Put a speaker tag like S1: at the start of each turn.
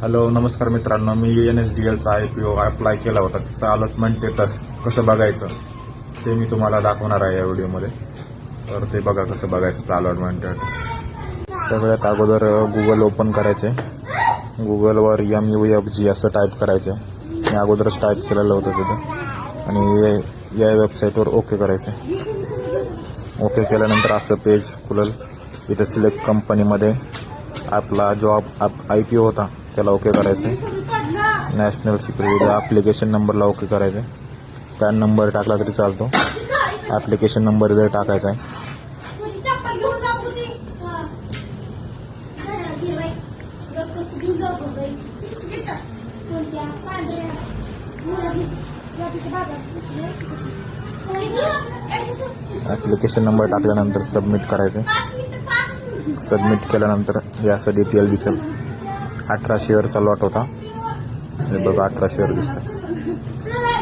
S1: Hello नमस्कार मित्रांनो, मी NSDLचा IPO apply केला होता. त्याचं अलॉटमेंट स्टेटस कसं बघायचं ते मी तुम्हाला दाखवणार आहे या व्हिडिओमध्ये. तर ते बघा कसं बघायचं अलॉटमेंट स्टेटस. सगळ्यात अगोदर गुगल ओपन करायचे. गुगलवर MUFG असं टाईप करायचं. मी अगोदरच टाईप केलेलं होतं तिथं आणि या वेबसाईटवर ओके करायचं. ओके केल्यानंतर असं पेज खुलेल. इथं सिलेक्ट कंपनीमध्ये आपला जॉब IPO होता त्याला ओके करायचं. नॅशनल सिक्युरिटी ॲप्लिकेशन नंबरला ओके करायचं. पॅन नंबर टाकला तरी चालतो. ॲप्लिकेशन नंबर जर टाकायचा आहे. ॲप्लिकेशन नंबर टाकल्यानंतर सबमिट करायचं. सबमिट केल्यानंतर हे असं डिटेल दिसेल. 18 शेअरचा लॉट होता. हे बघा 18 शेअर दिसतात.